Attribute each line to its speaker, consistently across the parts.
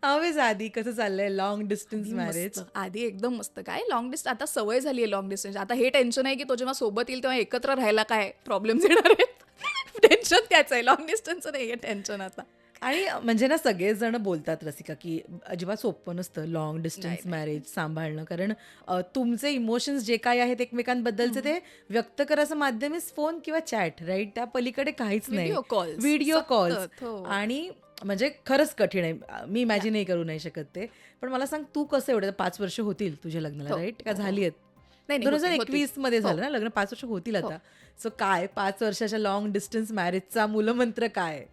Speaker 1: हवेच आधी कसं चाललंय लॉंग डिस्टन्स
Speaker 2: आधी
Speaker 1: मॅरेज?
Speaker 2: मस्त. आधी एकदम मस्त. काय लाँग डिस्टन्स आता सवय झाली आहे लाँग डिस्टन्स. आता हे टेन्शन आहे, की तो जेव्हा सोबत येईल तेव्हा एकत्र राहायला काय प्रॉब्लेम्स येणार आहेत. टेन्शन त्याचं आहे. लाँग डिस्टन्सचं नाहीये टेन्शन आता.
Speaker 1: आणि म्हणजे ना सगळेच जण बोलतात रसिका, की अजिबात सोपं नसतं लाँग
Speaker 2: नाही,
Speaker 1: डिस्टन्स
Speaker 2: नाही.
Speaker 1: मॅरेज सांभाळणं. कारण तुमचे इमोशन्स जे काही आहेत एकमेकांबद्दलचे ते व्यक्त करायचं माध्यम इज फोन किंवा चॅट, राईट? त्या पलीकडे काहीच नाही.
Speaker 2: व्हिडिओ कॉल्स
Speaker 1: व्हिडिओ कॉल्स
Speaker 2: सतत. हो.
Speaker 1: आणि म्हणजे खरंच कठीण आहे. मी इमॅजिनही करू नाही शकत ते. पण मला सांग तू कसं एवढं 5 वर्ष होतील तुझ्या लग्नाला,
Speaker 2: हो,
Speaker 1: राईट? का
Speaker 2: हो, हो.
Speaker 1: झाली आहेत?
Speaker 2: नाही, नाही. होतील, होतील.
Speaker 1: 2021 मध्ये
Speaker 2: हो,
Speaker 1: झालं ना लग्न, 5 वर्ष होतील
Speaker 2: हो.
Speaker 1: आता. सो काय 5 वर्षाच्या लाँग डिस्टन्स मॅरेजचा मूलमंत्र काय?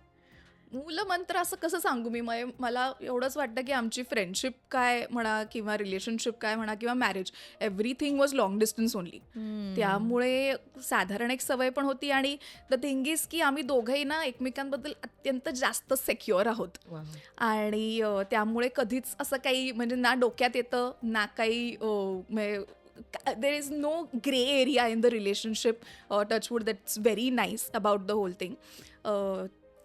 Speaker 2: मूलमंत्र असं कसं सांगू मी? मला एवढंच वाटतं, की आमची फ्रेंडशिप काय म्हणा किंवा रिलेशनशिप काय म्हणा किंवा marriage, everything was long distance only.
Speaker 1: हम्म.
Speaker 2: त्यामुळे साधारण एक सवय पण होती आणि द थिंग इज की आम्ही दोघंही ना एकमेकांबद्दल अत्यंत जास्त सेक्युअर आहोत.
Speaker 1: वाह!
Speaker 2: आणि त्यामुळे कधीच असं काही म्हणजे ना डोक्यात येतं ना काही there is no grey area in the relationship. Touchwood that's very nice about the whole thing.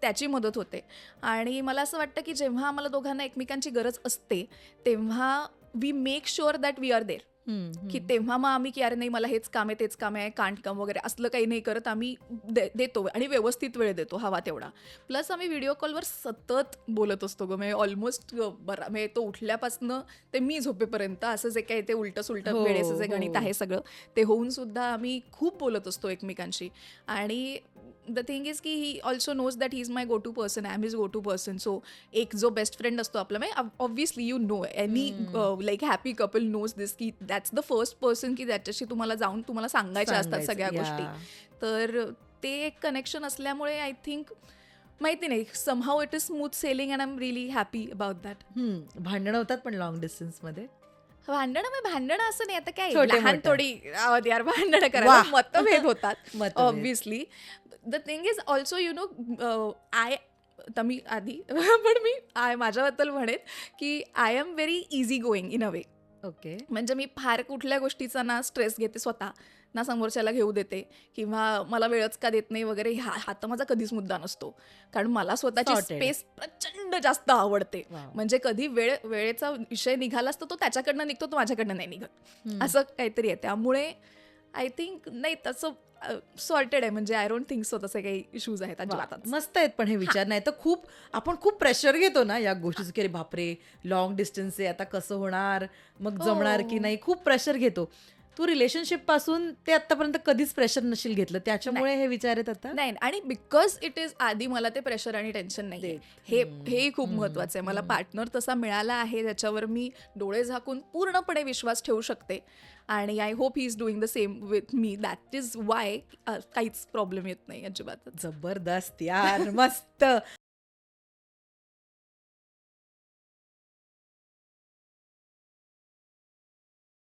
Speaker 2: त्याची मदत होते आणि मला असं वाटतं की जेव्हा आम्हाला दोघांना एकमेकांची गरज असते तेव्हा we make sure that we are there.
Speaker 1: हं,
Speaker 2: की
Speaker 1: हं.
Speaker 2: तेव्हा मग आम्ही की अरे नाही मला हेच काम आहे तेच काम आहे कांट कम वगैरे असलं काही नाही करत आम्ही देतो आणि व्यवस्थित वेळ देतो हवा तेवढा. प्लस आम्ही व्हिडिओ कॉलवर सतत बोलत असतो गं म्हणजे ऑलमोस्ट बरा म्हणजे तो उठल्यापासनं ते मी झोपेपर्यंत असं जे काही ते उलटं सुलटं
Speaker 1: हो,
Speaker 2: वेळेचं जे
Speaker 1: हो.
Speaker 2: गणित आहे सगळं ते होऊन सुद्धा आम्ही खूप बोलत असतो एकमेकांशी. आणि द थिंग इज की he also knows that he is my go to person, I am his go to person. So एक जो बेस्ट फ्रेंड असतो आपला म्हणजे obviously you know any
Speaker 1: hmm.
Speaker 2: Like happy couple knows this की that's the first person की त्याच्याशी तुम्हाला जाऊन तुम्हाला सांगायच्या असतात
Speaker 1: सांगायचं.
Speaker 2: सगळ्या गोष्टी.
Speaker 1: याह!
Speaker 2: तर ते एक कनेक्शन असल्यामुळे आय थिंक माहिती नाही somehow it is smooth selling and I am really happy about that.
Speaker 1: भांडणं होतात पण लाँग डिस्टन्समध्ये?
Speaker 2: भांडणं असं नाही आता काय लहान
Speaker 1: छोटे-मोठं.
Speaker 2: थोडी यार भांडणं करायला
Speaker 1: वाह!
Speaker 2: मतभेद होतात
Speaker 1: मतभेद.
Speaker 2: Obviously. The thing is also you know I तर मी आधी पण मी माझ्याबद्दल म्हणेन की I am very easy going in a way.
Speaker 1: Okay.
Speaker 2: म्हणजे मी फार कुठल्या गोष्टीचा ना स्ट्रेस घेते स्वतः ना समोरच्याला घेऊ देते किंवा मला वेळच का देत नाही वगैरे हा तर माझा कधीच मुद्दा नसतो. कारण मला स्वतःची
Speaker 1: सॉर्टेड.
Speaker 2: स्पेस प्रचंड जास्त आवडते.
Speaker 1: वॉव!
Speaker 2: म्हणजे कधी वेळेचा विषय निघाला असतो तो त्याच्याकडनं निघतो तो माझ्याकडनं नाही निघत
Speaker 1: हं.
Speaker 2: असं काहीतरी आहे. त्यामुळे आय थिंक नाही तसं सॉर्टेड आहे म्हणजे आय डोंट थिंक सो तसे काही इश्यूज आहेत
Speaker 1: वाह!
Speaker 2: अजिबातच.
Speaker 1: मस्त आहेत पण हे विचार. नाही तर आपण खूप प्रेशर घेतो ना या गोष्टीचं, की अरे बापरे! लाँग डिस्टन्स आहे, आता कसं होणार? मग जमणार की
Speaker 2: हो.
Speaker 1: नाही? खूप प्रेशर घेतो. तू रिलेशनशिपपासून ते आत्तापर्यंत कधीच प्रेशर नशील घेतलं.
Speaker 2: नाही.
Speaker 1: त्याच्यामुळे हे विचार आहेत आता?
Speaker 2: नाही आणि बिकॉज इट इज आधी मला ते प्रेशर आणि टेन्शन नाहीये.
Speaker 1: देत.
Speaker 2: हेही खूप महत्वाचं आहे. मला पार्टनर तसा मिळाला आहे ज्याच्यावर मी डोळे झाकून पूर्णपणे विश्वास ठेवू शकते आणि I hope he is doing the same with me. That is why काहीच प्रॉब्लेम येत नाही अजिबातच.
Speaker 1: जबरदस्त यार! मस्त.